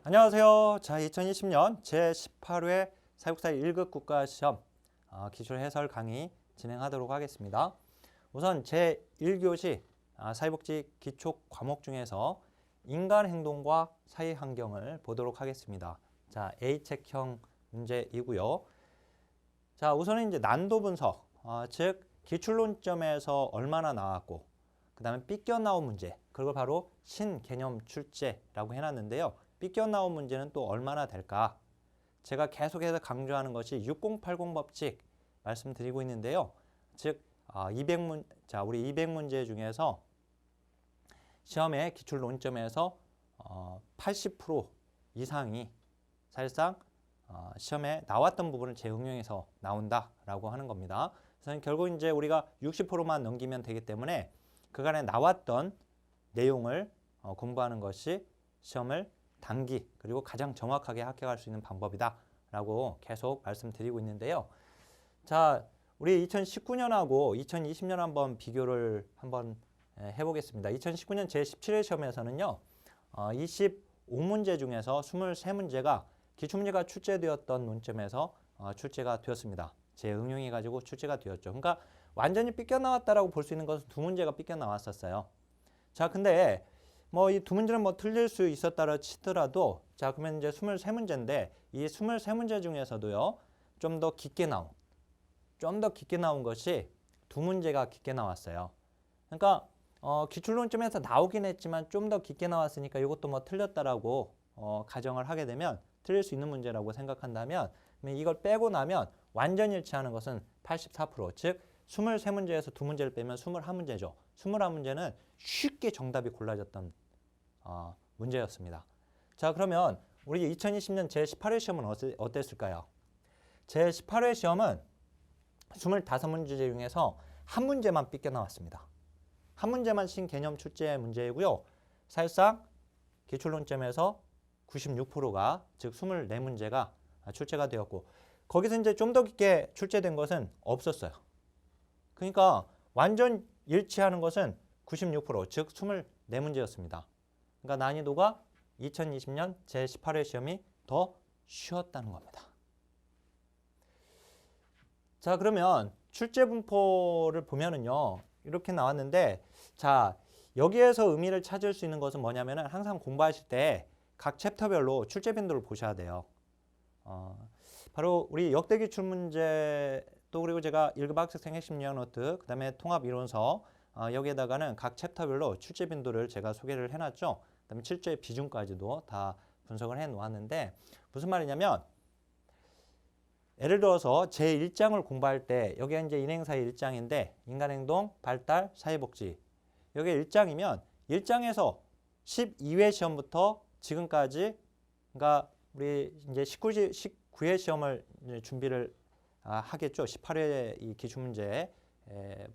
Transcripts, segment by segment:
안녕하세요. 자, 2020년 제18회 사육사 1급 국가시험 기출 해설 강의 진행하도록 하겠습니다. 우선 제1교시 사회복지 기초 과목 중에서 인간 행동과 사회 환경을 보도록 하겠습니다. 자, A책형 문제이고요. 자, 우선은 이제 난도 분석, 즉 기출론점에서 얼마나 나왔고, 그 다음에 삐껴나온 문제, 그걸 바로 신개념 출제라고 해놨는데요. 삐껴나온 문제는 또 얼마나 될까? 제가 계속해서 강조하는 것이 6080 법칙 말씀드리고 있는데요. 즉 200문, 자, 우리 200문제 중에서 시험의 기출 논점에서 80% 이상이 사실상 시험에 나왔던 부분을 재응용해서 나온다라고 하는 겁니다. 그래서 결국 이제 우리가 60%만 넘기면 되기 때문에 그간에 나왔던 내용을 공부하는 것이 시험을 단기 그리고 가장 정확하게 합격할 수 있는 방법이다라고 계속 말씀드리고 있는데요. 자, 우리 2019년하고 2020년 한번 비교를 한번 해보겠습니다. 2019년 제17회 시험에서는요. 25문제 중에서 23문제가 기출문제가 출제되었던 논점에서 출제가 되었습니다. 재응용해가지고 출제가 되었죠. 그러니까 완전히 삐껴나왔다라고 볼 수 있는 것은 두 문제가 삐껴나왔었어요. 자, 근데 뭐 이 두 문제는 뭐 틀릴 수 있었다라 치더라도 자, 그러면 이제 23문제인데 이 23문제 중에서도요. 좀 더 깊게 나온 것이 두 문제가 깊게 나왔어요. 그러니까 기출론점에서 나오긴 했지만 좀 더 깊게 나왔으니까 이것도 뭐 틀렸다라고 가정을 하게 되면 틀릴 수 있는 문제라고 생각한다면 이걸 빼고 나면 완전 일치하는 것은 84%, 즉 23문제에서 두 문제를 빼면 21문제죠. 21문제는 쉽게 정답이 골라졌던 문제였습니다. 자, 그러면 우리 2020년 제18회 시험은 어땠을까요? 제18회 시험은 25문제 중에서 한 문제만 삐껴나왔습니다. 한 문제만 신개념 출제 문제이고요. 사실상 기출론점에서 96%가 즉 24문제가 출제가 되었고 거기서 이제 좀 더 깊게 출제된 것은 없었어요. 그러니까 완전 일치하는 것은 96%, 즉 24문제였습니다. 그러니까 난이도가 2020년 제18회 시험이 더 쉬웠다는 겁니다. 자, 그러면 출제 분포를 보면은요. 이렇게 나왔는데 자, 여기에서 의미를 찾을 수 있는 것은 뭐냐면은 항상 공부하실 때 각 챕터별로 출제 빈도를 보셔야 돼요. 바로 우리 역대 기출 문제 또 그리고 제가 1급 학습생 핵심 요약 노트 그 다음에 통합 이론서 여기에다가는 각 챕터별로 출제 빈도를 제가 소개를 해놨죠. 그 다음에 출제 비중까지도 다 분석을 해 놓았는데 무슨 말이냐면 예를 들어서 제1장을 공부할 때 여기가 이제 인행사의 1장인데 인간행동, 발달, 사회복지 여기 1장이면 1장에서 12회 시험부터 지금까지 그러니까 우리 이제 19회 시험을 준비를 하겠죠. 18회 이 기출문제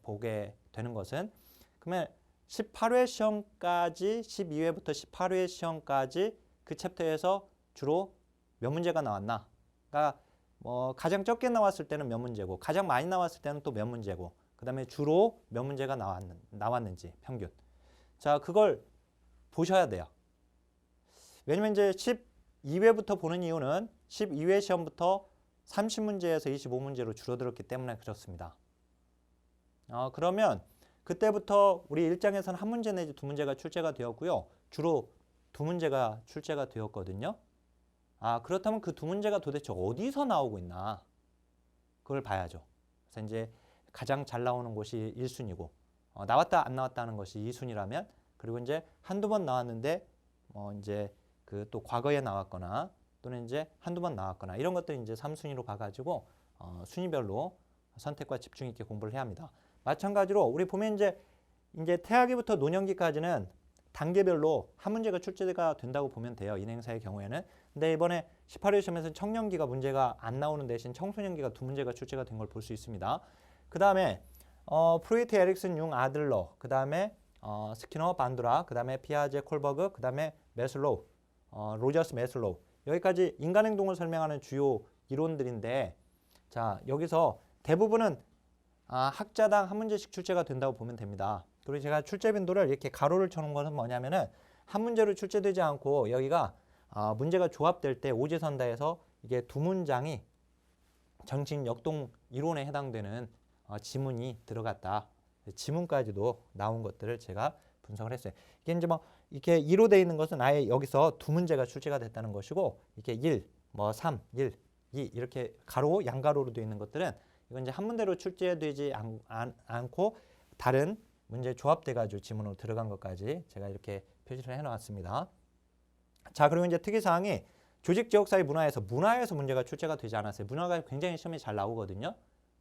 보게 되는 것은 그러면 18회 시험까지 12회부터 18회 시험까지 그 챕터에서 주로 몇 문제가 나왔나? 그러니까 뭐 가장 적게 나왔을 때는 몇 문제고 가장 많이 나왔을 때는 또 몇 문제고 그 다음에 주로 몇 문제가 나왔는지 평균. 자, 그걸 보셔야 돼요. 왜냐면 이제 12회부터 보는 이유는 12회 시험부터 30문제에서 25문제로 줄어들었기 때문에 그렇습니다. 그러면 그때부터 우리 1장에서는 한 문제 내지 두 문제가 출제가 되었고요. 주로 두 문제가 출제가 되었거든요. 그렇다면 그 두 문제가 도대체 어디서 나오고 있나? 그걸 봐야죠. 그래서 이제 가장 잘 나오는 곳이 1순위고 나왔다 안 나왔다 하는 것이 2순위라면 그리고 이제 한두 번 나왔는데 이제 그 또 과거에 나왔거나 또는 이제 한두 번 나왔거나 이런 것들 이제 3순위로 봐가지고 순위별로 선택과 집중 있게 공부를 해야 합니다. 마찬가지로 우리 보면 이제 태아기부터 노년기까지는 단계별로 한 문제가 출제가 된다고 보면 돼요. 인행사의 경우에는. 근데 이번에 18회 시험에서는 청년기가 문제가 안 나오는 대신 청소년기가 두 문제가 출제가 된 걸 볼 수 있습니다. 그 다음에 프로이트, 에릭슨, 융, 아들러, 그 다음에 스키너, 반두라, 그 다음에 피아제, 콜버그, 그 다음에 메슬로우, 로저스, 메슬로우 여기까지 인간행동을 설명하는 주요 이론들인데 자, 여기서 대부분은 학자당 한 문제씩 출제가 된다고 보면 됩니다. 그리고 제가 출제 빈도를 이렇게 가로를 쳐놓은 것은 뭐냐면은 한 문제로 출제되지 않고 여기가 문제가 조합될 때 오지선다에서 이게 두 문장이 정신 역동 이론에 해당되는 지문이 들어갔다. 지문까지도 나온 것들을 제가 분석을 했어요. 이게 이제 뭐 이렇게 2로 되어 있는 것은 아예 여기서 두 문제가 출제가 됐다는 것이고, 이렇게 1, 뭐 3, 1, 2 이렇게 가로, 양가로로 되어 있는 것들은 이건 이제 한 문제로 출제되지 않고 다른 문제 조합돼 가지고 지문으로 들어간 것까지 제가 이렇게 표시를 해놨습니다. 자, 그리고 이제 특이사항이 조직 지역사회 문화에서 문제가 출제가 되지 않았어요. 문화가 굉장히 시험에 잘 나오거든요.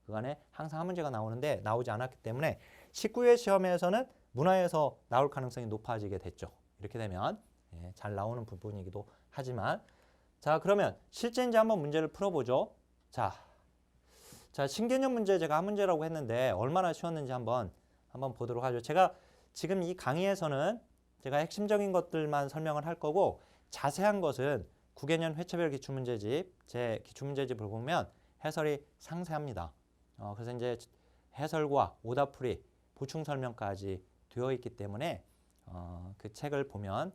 그간에 항상 한 문제가 나오는데 나오지 않았기 때문에 19회 시험에서는 문화에서 나올 가능성이 높아지게 됐죠. 이렇게 되면 잘 나오는 부분이기도 하지만, 자, 그러면 실제 이제 한번 문제를 풀어보죠. 자, 신개념 문제 제가 한 문제라고 했는데 얼마나 쉬웠는지 한번 보도록 하죠. 제가 지금 이 강의에서는 제가 핵심적인 것들만 설명을 할 거고, 자세한 것은 9개년 회차별 기출문제집, 제 기출문제집을 보면 해설이 상세합니다. 그래서 이제 해설과 오답풀이, 보충 설명까지 되어 있기 때문에 그 책을 보면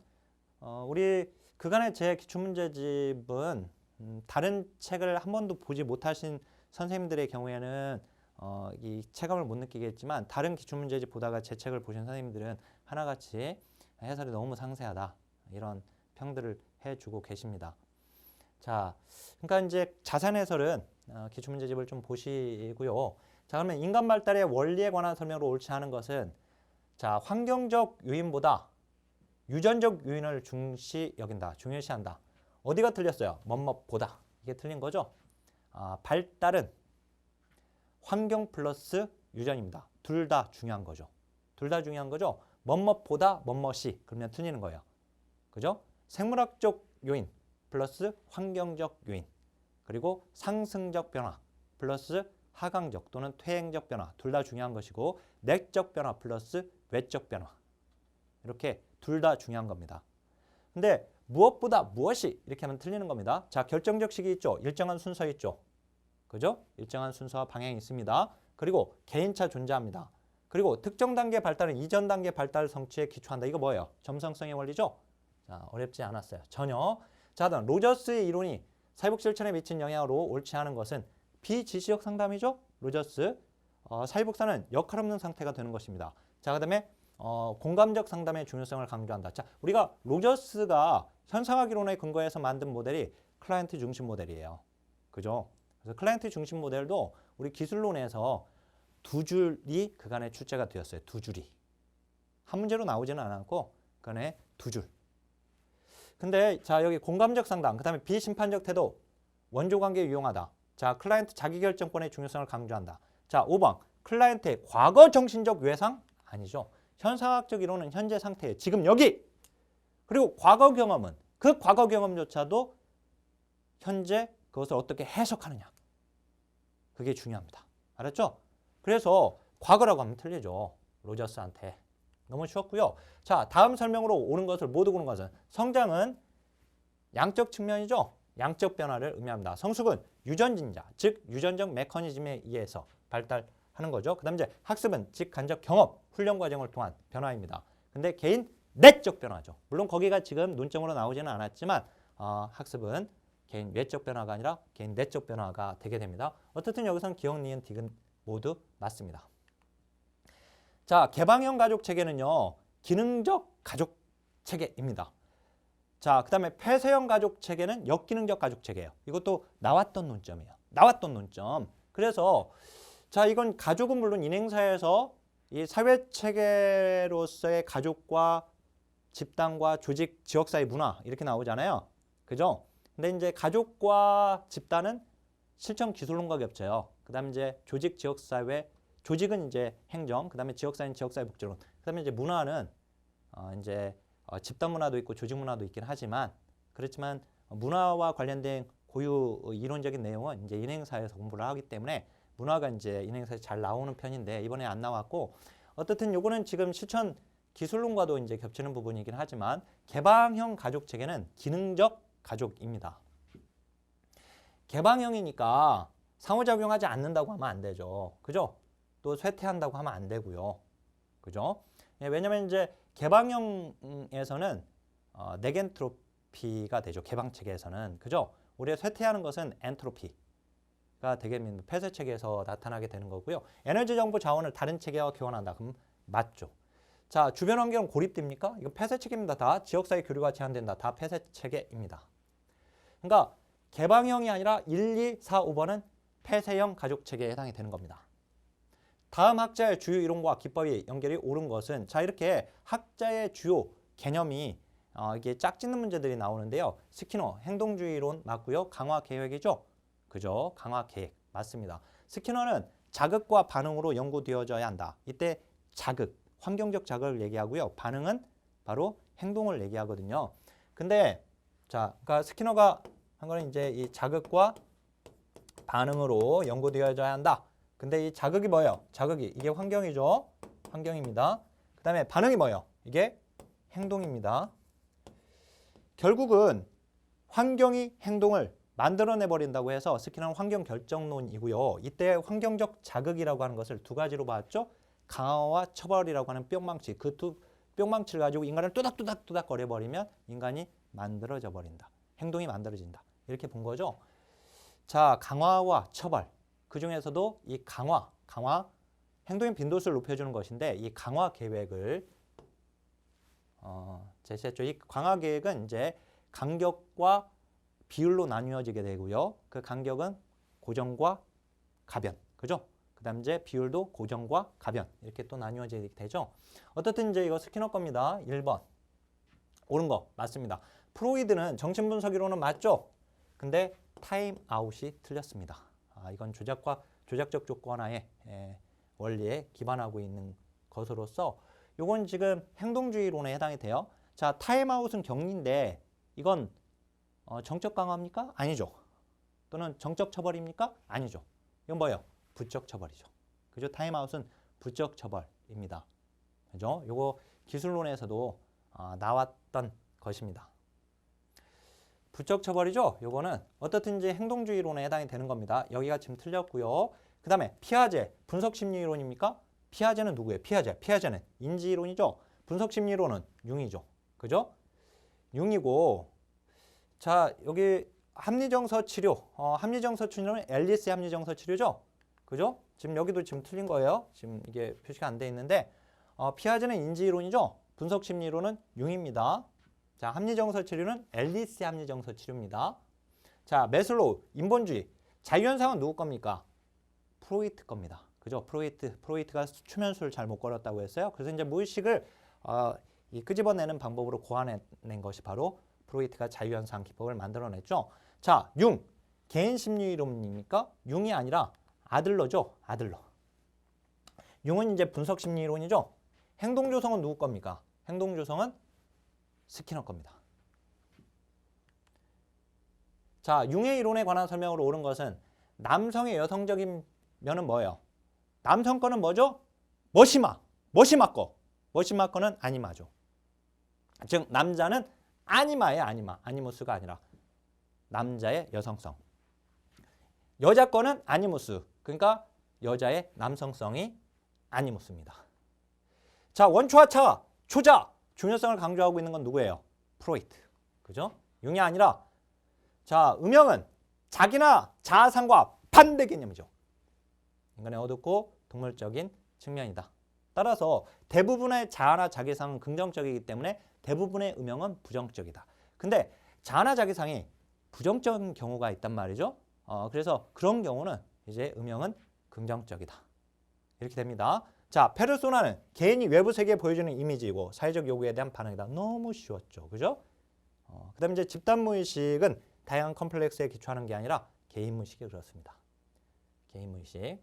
우리 그간의 제 기출문제집은 다른 책을 한 번도 보지 못하신 선생님들의 경우에는 이 체감을 못 느끼겠지만, 다른 기출문제집 보다가 제 책을 보신 선생님들은 하나같이 해설이 너무 상세하다, 이런 평들을 해주고 계십니다. 자, 그러니까 이제 자세한 해설은 기출문제집을 좀 보시고요. 자, 그러면 인간 발달의 원리에 관한 설명으로 옳지 않은 것은, 자, 환경적 요인보다 유전적 요인을 중요시한다. 어디가 틀렸어요? 뭐뭐보다. 이게 틀린 거죠. 발달은 환경 플러스 유전입니다. 둘 다 중요한 거죠. 뭐뭐보다 뭐뭐시, 그러면 틀리는 거예요. 그죠? 생물학적 요인 플러스 환경적 요인, 그리고 상승적 변화 플러스 하강적 또는 퇴행적 변화, 둘 다 중요한 것이고, 내적 변화 플러스 외적 변화, 이렇게 둘 다 중요한 겁니다. 근데 무엇보다 무엇이 이렇게 하면 틀리는 겁니다. 자, 결정적 시기 있죠. 일정한 순서 있죠. 그죠? 일정한 순서와 방향이 있습니다. 그리고 개인차 존재합니다. 그리고 특정 단계 발달은 이전 단계 발달 성취에 기초한다. 이거 뭐예요? 점성성의 원리죠? 자, 어렵지 않았어요. 전혀. 자, 다음 로저스의 이론이 사회복 실천에 미친 영향으로 옳지 않은 것은 비지시적 상담이죠? 로저스. 사회복사는 역할 없는 상태가 되는 것입니다. 자, 그 다음에 공감적 상담의 중요성을 강조한다. 자, 우리가 로저스가 현상학 이론에 근거해서 만든 모델이 클라이언트 중심 모델이에요. 그죠? 그래서 클라이언트 중심 모델도 우리 기술론에서 두 줄이 그간에 출제가 되었어요. 두 줄이. 한 문제로 나오지는 않았고 그간에 두 줄. 근데 자, 여기 공감적 상담, 그 다음에 비심판적 태도, 원조관계 유용하다. 자, 클라이언트 자기결정권의 중요성을 강조한다. 자, 5번. 클라이언트의 과거 정신적 외상? 아니죠. 현상학적 이론은 현재 상태에 지금 여기. 그리고 과거 경험은 그 과거 경험조차도 현재 그것을 어떻게 해석하느냐. 그게 중요합니다. 알았죠? 그래서 과거라고 하면 틀리죠. 로저스한테. 너무 쉬웠고요. 자, 다음 설명으로 오는 것을 모두 보는 것은, 성장은 양적 측면이죠. 양적 변화를 의미합니다. 성숙은 유전진자, 즉 유전적 메커니즘에 의해서 발달하는 거죠. 그 다음 이제 학습은 직간접 경험, 훈련 과정을 통한 변화입니다. 근데 개인 내적 변화죠. 물론 거기가 지금 논점으로 나오지는 않았지만 학습은 개인 외적 변화가 아니라 개인 내적 변화가 되게 됩니다. 어쨌든 여기서는 기억, 니은, 디귿 모두 맞습니다. 자, 개방형 가족 체계는요, 기능적 가족 체계입니다. 자, 그 다음에 폐쇄형 가족 체계는 역기능적 가족 체계예요. 이것도 나왔던 논점이에요. 나왔던 논점. 그래서 자, 이건 가족은 물론 인행사에서 이 사회 체계로서의 가족과 집단과 조직, 지역사회 문화 이렇게 나오잖아요. 그죠? 근데 이제 가족과 집단은 실천 기술론과 겹쳐요. 그 다음에 이제 조직, 지역사회, 조직은 이제 행정, 그 다음에 지역사회는 지역사회 복지론, 그 다음에 이제 문화는 이제 집단 문화도 있고 조직 문화도 있긴 하지만, 그렇지만 문화와 관련된 고유 이론적인 내용은 이제 인행사에서 공부를 하기 때문에 문화가 이제 인행사에서 잘 나오는 편인데 이번에 안 나왔고, 어떻든 요거는 지금 실천 기술론과도 이제 겹치는 부분이긴 하지만, 개방형 가족 체계는 기능적 가족입니다. 개방형이니까 상호작용하지 않는다고 하면 안 되죠. 그죠? 또 쇠퇴한다고 하면 안 되고요. 그죠? 왜냐면 이제 개방형에서는 엔트로피가 되죠. 개방 체계에서는. 그죠? 우리가 쇠퇴하는 것은 엔트로피가 되겠습니다. 폐쇄 체계에서 나타나게 되는 거고요. 에너지 정보 자원을 다른 체계와 교환한다. 그럼 맞죠. 자, 주변 환경은 고립됩니까? 이거 폐쇄 체계입니다. 다 지역 사이 교류가 제한된다. 다 폐쇄 체계입니다. 그러니까 개방형이 아니라 1, 2, 4, 5번은 폐쇄형 가족 체계에 해당이 되는 겁니다. 다음 학자의 주요 이론과 기법이 연결이 옳은 것은 자 이렇게 학자의 주요 개념이 이게 짝짓는 문제들이 나오는데요. 스키너 행동주의론 맞고요. 강화 계획이죠. 그죠? 강화 계획 맞습니다. 스키너는 자극과 반응으로 연구되어져야 한다. 이때 자극, 환경적 자극을 얘기하고요. 반응은 바로 행동을 얘기하거든요. 근데 자, 그러니까 스키너가 한 거는 이제 이 자극과 반응으로 연구되어져야 한다. 근데 이 자극이 뭐예요? 자극이 이게 환경이죠. 환경입니다. 그 다음에 반응이 뭐예요? 이게 행동입니다. 결국은 환경이 행동을 만들어내버린다고 해서 스키너는 환경 결정론이고요. 이때 환경적 자극이라고 하는 것을 두 가지로 봤죠. 강화와 처벌이라고 하는 뿅망치. 그 두 뿅망치를 가지고 인간을 뚜닥뚜닥뚜닥 거려버리면 인간이 만들어져 버린다. 행동이 만들어진다. 이렇게 본 거죠. 자, 강화와 처벌. 그 중에서도 이 강화, 행동의 빈도수를 높여주는 것인데 이 강화 계획을 제시했죠. 이 강화 계획은 이제 간격과 비율로 나뉘어지게 되고요. 그 간격은 고정과 가변, 그죠? 그다음 이제 비율도 고정과 가변 이렇게 또 나뉘어지게 되죠. 어떻든 이제 이거 스키너 겁니다. 1번 옳은 거 맞습니다. 프로이드는 정신분석 이론은 맞죠? 근데 타임아웃이 틀렸습니다. 이건 조작적 조건하에 원리에 기반하고 있는 것으로서 이건 지금 행동주의론에 해당이 돼요. 자, 타임아웃은 격리인데 이건 정적 강화입니까? 아니죠. 또는 정적 처벌입니까? 아니죠. 이건 뭐예요? 부적 처벌이죠. 그죠? 타임아웃은 부적 처벌입니다. 그죠? 요거 기술론에서도 나왔던 것입니다. 부적 처벌이죠. 요거는 어떻든지 행동주의론에 해당이 되는 겁니다. 여기가 지금 틀렸고요. 그 다음에 피아제, 분석심리이론입니까? 피아제는 누구예요? 피아제는 인지이론이죠. 분석심리이론은 융이죠. 그죠? 융이고 자 여기 합리정서 치료, 합리정서 치료는 앨리스의 합리정서 치료죠. 그죠? 지금 여기도 지금 틀린 거예요. 지금 이게 표시가 안 돼 있는데 피아제는 인지이론이죠. 분석심리이론은 융입니다. 자, 합리정서 치료는 앨리스의 합리정서 치료입니다. 자, 매슬로우, 인본주의. 자유현상은 누구 겁니까? 프로이트 겁니다. 그죠? 프로이트가 추면수를 잘 못 걸었다고 했어요. 그래서 이제 무의식을 이 끄집어내는 방법으로 고안해낸 것이 바로 프로이트가 자유현상 기법을 만들어냈죠. 자, 융. 개인심리이론입니까? 융이 아니라 아들러죠. 아들러. 융은 이제 분석심리이론이죠. 행동조성은 누구 겁니까? 행동조성은 스키너 겁니다. 자, 융의 이론에 관한 설명으로 옳은 것은 남성의 여성적인 면은 뭐예요? 남성 거는 뭐죠? 머시마 거. 머시마 거는 아니마죠. 즉 남자는 아니마예요. 아니무스가 아니라 남자의 여성성. 여자 거는 아니무스. 그러니까 여자의 남성성이 아니무스입니다. 자, 원초하차, 초자. 중요성을 강조하고 있는 건 누구예요? 프로이트. 그죠? 융이 아니라 자, 음영은 자기나 자아상과 반대 개념이죠. 인간의 어둡고 동물적인 측면이다. 따라서 대부분의 자아나 자기상은 긍정적이기 때문에 대부분의 음영은 부정적이다. 근데 자아나 자기상이 부정적인 경우가 있단 말이죠. 그래서 그런 경우는 이제 음영은 긍정적이다. 이렇게 됩니다. 자, 페르소나는 개인이 외부 세계에 보여주는 이미지이고 사회적 요구에 대한 반응이다. 너무 쉬웠죠. 그죠? 그 다음에 이제 집단무의식은 다양한 컴플렉스에 기초하는 게 아니라 개인무의식이 그렇습니다. 개인무의식.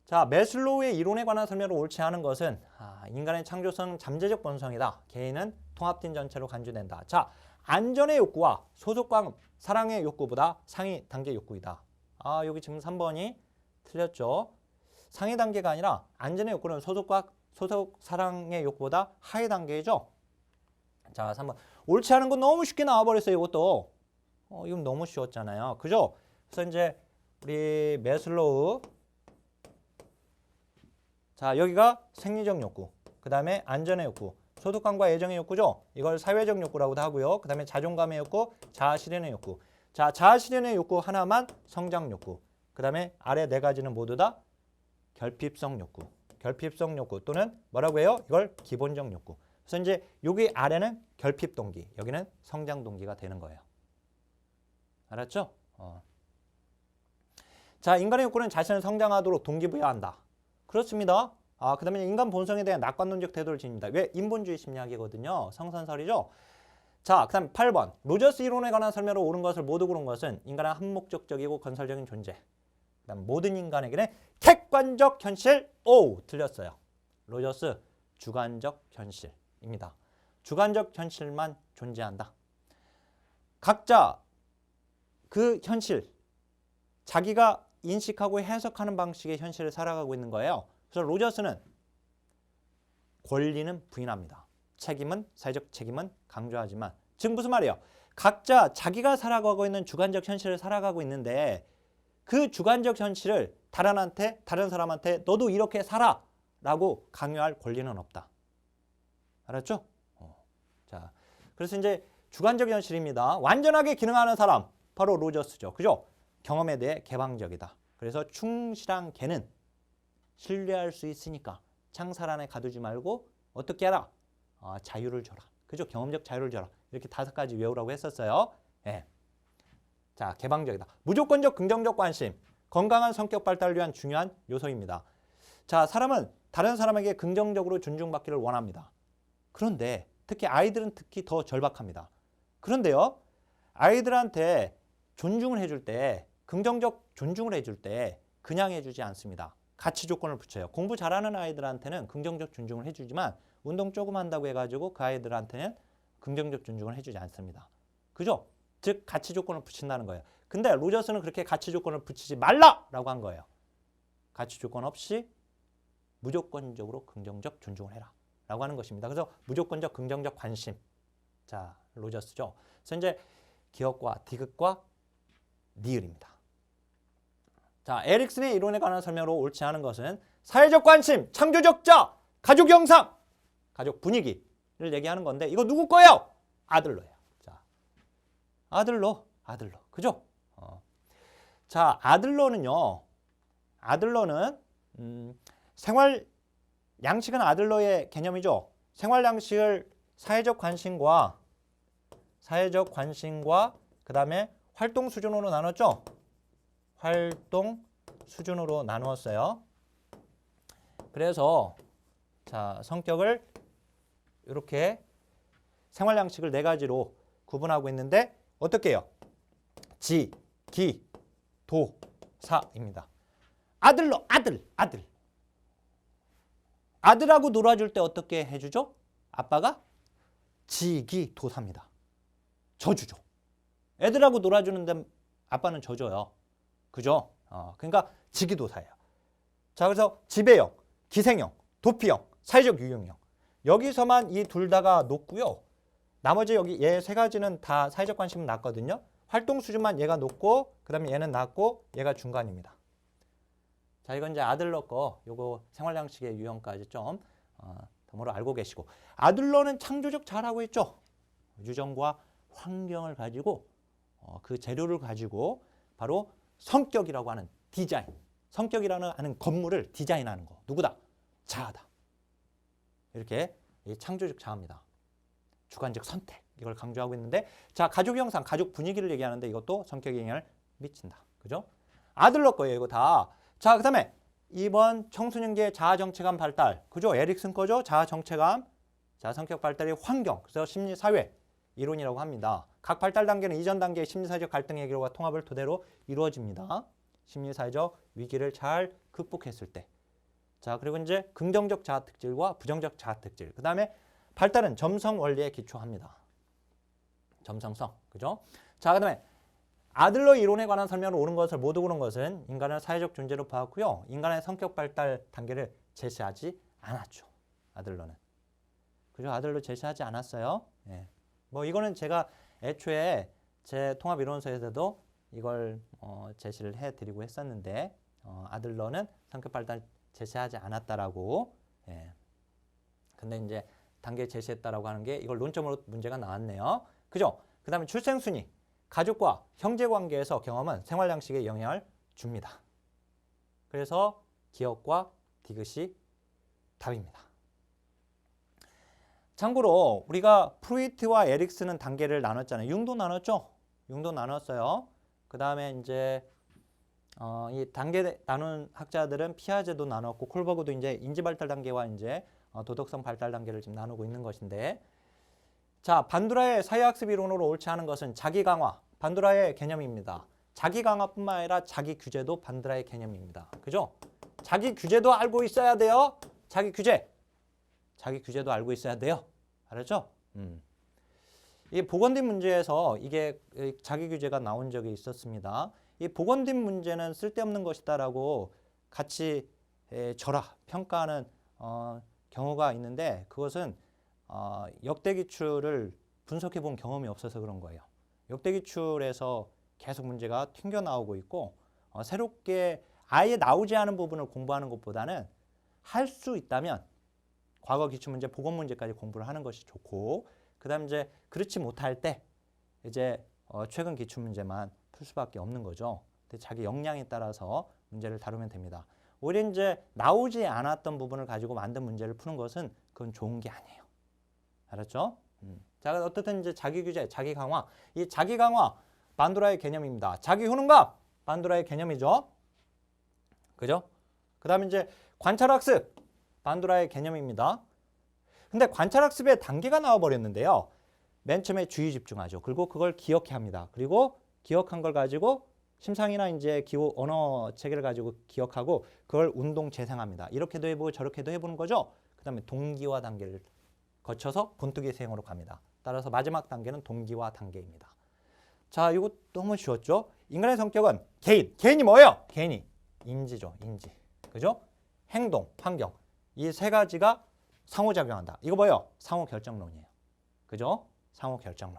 자, 매슬로우의 이론에 관한 설명을 옳지 않은 것은 인간의 창조성 잠재적 본성이다. 개인은 통합된 전체로 간주된다. 자, 안전의 욕구와 소속감, 사랑의 욕구보다 상위 단계 욕구이다. 여기 지금 3번이 틀렸죠. 상위 단계가 아니라 안전의 욕구는 소속 사랑의 욕구보다 하위 단계이죠. 자, 3번. 옳지 않은 건 너무 쉽게 나와버렸어요. 이것도. 이건 너무 쉬웠잖아요. 그죠? 그래서 이제 우리 매슬로우. 자, 여기가 생리적 욕구. 그 다음에 안전의 욕구. 소득감과 애정의 욕구죠. 이걸 사회적 욕구라고도 하고요. 그 다음에 자존감의 욕구, 자아실현의 욕구. 자, 자아실현의 욕구 하나만 성장 욕구. 그 다음에 아래 네 가지는 모두 다 결핍성 욕구. 결핍성 욕구 또는 뭐라고 해요? 이걸 기본적 욕구. 그래서 이제 여기 아래는 결핍 동기, 여기는 성장 동기가 되는 거예요. 알았죠? 자, 인간의 욕구는 자신을 성장하도록 동기부여한다. 그렇습니다. 그 다음에 인간 본성에 대한 낙관론적 태도를 지닙니다. 왜? 인본주의 심리학이거든요. 성선설이죠. 자, 그 다음 8번. 로저스 이론에 관한 설명으로 옳은 것을 모두 고른 것은 인간은 한목적적이고 건설적인 존재. 그 다음 모든 인간에게는 객관적 현실. 오, 틀렸어요. 로저스 주관적 현실입니다. 주관적 현실만 존재한다. 각자 그 현실, 자기가 인식하고 해석하는 방식의 현실을 살아가고 있는 거예요. 그래서 로저스는 권리는 부인합니다. 책임은, 사회적 책임은 강조하지만, 즉 무슨 말이에요? 각자 자기가 살아가고 있는 주관적 현실을 살아가고 있는데 그 주관적 현실을 다른 사람한테 너도 이렇게 살아 라고 강요할 권리는 없다. 알았죠? 자, 그래서 이제 주관적 현실입니다. 완전하게 기능하는 사람, 바로 로저스죠. 그죠? 경험에 대해 개방적이다. 그래서 충실한 개는 신뢰할 수 있으니까 창살 안에 가두지 말고 어떻게 하라? 자유를 줘라. 그죠? 경험적 자유를 줘라. 이렇게 5가지 외우라고 했었어요. 예. 자, 개방적이다. 무조건적 긍정적 관심. 건강한 성격 발달을 위한 중요한 요소입니다. 자, 사람은 다른 사람에게 긍정적으로 존중받기를 원합니다. 그런데 특히 아이들은 특히 더 절박합니다. 그런데요, 아이들한테 존중을 해줄 때, 긍정적 존중을 해줄 때 그냥 해주지 않습니다. 가치 조건을 붙여요. 공부 잘하는 아이들한테는 긍정적 존중을 해주지만 운동 조금 한다고 해가지고 그 아이들한테는 긍정적 존중을 해주지 않습니다. 그죠? 즉 가치 조건을 붙인다는 거예요. 근데 로저스는 그렇게 가치 조건을 붙이지 말라라고 한 거예요. 가치 조건 없이 무조건적으로 긍정적 존중을 해라 라고 하는 것입니다. 그래서 무조건적 긍정적 관심. 자, 로저스죠. 그래서 이제 기억과 디귿과 니을입니다. 자, 에릭슨의 이론에 관한 설명으로 옳지 않은 것은 사회적 관심, 창조적 자, 가족 영상, 가족 분위기를 얘기하는 건데 이거 누구 거예요? 아들러예요. 자, 아들러. 그죠? 자, 아들러는 생활 양식은 아들러의 개념이죠. 생활 양식을 사회적 관심과 그다음에 활동 수준으로 나눴죠. 활동 수준으로 나누었어요. 그래서 자, 성격을 이렇게 생활 양식을 4가지로 구분하고 있는데 어떻게 해요? 지, 기, 도, 사입니다. 아들러, 아들. 아들하고 놀아줄 때 어떻게 해주죠? 아빠가 지기도사입니다. 져주죠. 애들하고 놀아주는데 아빠는 져줘요. 그죠? 그러니까 지기도사예요. 자, 그래서 지배형, 기생형, 도피형, 사회적 유형형. 여기서만 이 둘 다가 높고요. 나머지 여기 얘 3가지는 다 사회적 관심은 낮거든요. 활동 수준만 얘가 높고 그 다음에 얘는 낮고 얘가 중간입니다. 자, 이건 이제 아들러 거 요거 생활양식의 유형까지 좀 덤으로 알고 계시고, 아들러는 창조적 자라고 했죠. 유전과 환경을 가지고 그 재료를 가지고 바로 성격이라고 하는 디자인, 성격이라는 하는 건물을 디자인하는 거. 누구다? 자아다. 이렇게 창조적 자아입니다. 주관적 선택, 이걸 강조하고 있는데, 자, 가족 형상, 가족 분위기를 얘기하는데 이것도 성격에 영향을 미친다. 그죠? 아들러 거예요, 이거 다. 자, 그 다음에 2번 청소년기의 자아 정체감 발달. 그죠? 에릭슨 거죠? 자아 정체감. 자, 성격 발달의 환경. 그래서 심리 사회 이론이라고 합니다. 각 발달 단계는 이전 단계의 심리사회적 갈등의 해결과 통합을 토대로 이루어집니다. 심리사회적 위기를 잘 극복했을 때. 자, 그리고 이제 긍정적 자아 특질과 부정적 자아 특질. 그 다음에 발달은 점성 원리에 기초합니다. 점성성. 그죠? 자, 그 다음에 아들러 이론에 관한 설명으로 옳은 것을 모두 고른 것은 인간을 사회적 존재로 봐왔고요. 인간의 성격 발달 단계를 제시하지 않았죠. 아들러는. 그죠? 아들러 제시하지 않았어요. 예. 뭐 이거는 제가 애초에 제 통합 이론서에서도 이걸 제시를 해드리고 했었는데 아들러는 성격 발달 제시하지 않았다라고. 예. 근데 이제 단계를 제시했다라고 하는 게 이걸 논점으로 문제가 나왔네요. 그죠? 그 다음에 출생순위, 가족과 형제관계에서 경험은 생활 양식에 영향을 줍니다. 그래서 기억과 디귿이 답입니다. 참고로 우리가 프루이트와 에릭슨은 단계를 나눴잖아요. 융도 나눴죠? 융도 나눴어요. 그 다음에 이제 이 단계 나눈 학자들은 피아제도 나눴고 콜버그도 이제 인지 발달 단계와 이제 도덕성 발달 단계를 지금 나누고 있는 것인데, 자, 반두라의 사회학습 이론으로 옳지 않은 것은 자기 강화, 반두라의 개념입니다. 자기 강화뿐만 아니라 자기 규제도 반두라의 개념입니다. 그죠? 자기 규제도 알고 있어야 돼요. 자기 규제도 알고 있어야 돼요. 알았죠? 이 보건뒷 문제에서 이게 자기 규제가 나온 적이 있었습니다. 이 보건뒷 문제는 쓸데없는 것이다라고 같이 평가하는 경우가 있는데, 그것은 역대 기출을 분석해 본 경험이 없어서 그런 거예요. 역대 기출에서 계속 문제가 튕겨 나오고 있고, 새롭게 아예 나오지 않은 부분을 공부하는 것보다는 할 수 있다면 과거 기출 문제, 보건 문제까지 공부를 하는 것이 좋고, 그다음 이제 그렇지 못할 때 이제 최근 기출 문제만 풀 수밖에 없는 거죠. 근데 자기 역량에 따라서 문제를 다루면 됩니다. 오히려 이제 나오지 않았던 부분을 가지고 만든 문제를 푸는 것은 그건 좋은 게 아니에요. 알았죠? 자, 어쨌든 이제 자기 규제, 자기 강화. 이 자기 강화 반두라의 개념입니다. 자기 효능감 반두라의 개념이죠. 그죠? 그다음에 이제 관찰학습 반두라의 개념입니다. 근데 관찰학습에 단계가 나와 버렸는데요. 맨 처음에 주의 집중하죠. 그리고 그걸 기억해야 합니다. 그리고 기억한 걸 가지고 심상이나 이제 기호 언어 체계를 가지고 기억하고 그걸 운동 재생합니다. 이렇게도 해보고 저렇게도 해보는 거죠. 그다음에 동기화 단계를 거쳐서 본투기 수행으로 갑니다. 따라서 마지막 단계는 동기화 단계입니다. 자, 이거 너무 쉬웠죠? 인간의 성격은 개인이 뭐예요? 개인이 인지죠, 인지. 그죠? 행동, 환경. 이 세 가지가 상호작용한다. 이거 뭐예요? 상호결정론이에요. 그죠? 상호결정론.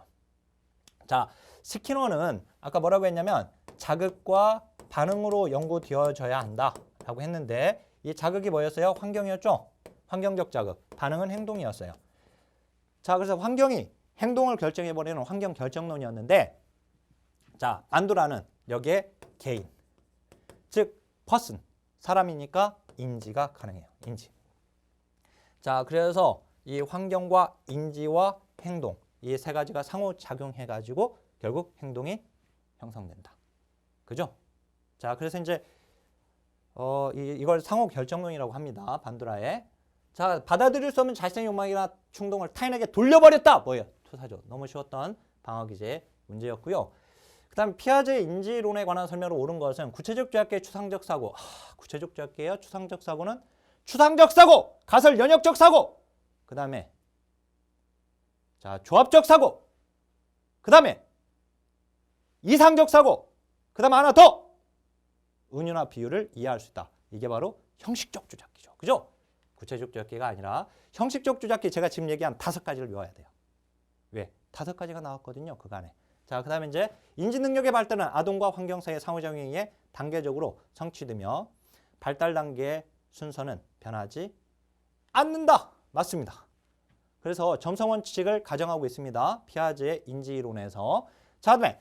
자, 스키너는 아까 뭐라고 했냐면 자극과 반응으로 연구되어져야 한다라고 했는데, 이 자극이 뭐였어요? 환경이었죠? 환경적 자극. 반응은 행동이었어요. 자, 그래서 환경이 행동을 결정해버리는 환경 결정론이었는데, 자, 반두라는 여기에 개인, 즉 person, 사람이니까 인지가 가능해요. 인지. 자, 그래서 이 환경과 인지와 행동, 이 세 가지가 상호작용해가지고 결국 행동이 형성된다. 그죠? 자, 그래서 이제 이걸 상호결정론이라고 합니다. 반두라에. 자, 받아들일 수 없는 자신의 욕망이나 충동을 타인에게 돌려버렸다. 뭐예요? 투사죠. 너무 쉬웠던 방어기제 문제였고요. 그 다음 피아제의 인지론에 관한 설명으로 옳은 것은 구체적 죄악계의 추상적 사고. 구체적 죄악계예요. 추상적 사고는 추상적 사고, 가설 연역적 사고. 그 다음에 자, 조합적 사고. 그 다음에 이상적 사고. 그 다음에 하나 더. 은유나 비유를 이해할 수 있다. 이게 바로 형식적 주작기죠. 그죠? 구체적 주작기가 아니라 형식적 주작기, 제가 지금 얘기한 5가지를 외워야 돼요. 왜? 5가지가 나왔거든요. 그간에. 자, 그 다음에 이제 인지능력의 발달은 아동과 환경 사이의 상호작용에 의해 단계적으로 성취되며 발달 단계의 순서는 변하지 않는다. 맞습니다. 그래서 점성원칙을 가정하고 있습니다. 피아제의 인지이론에서. 자, 그다음에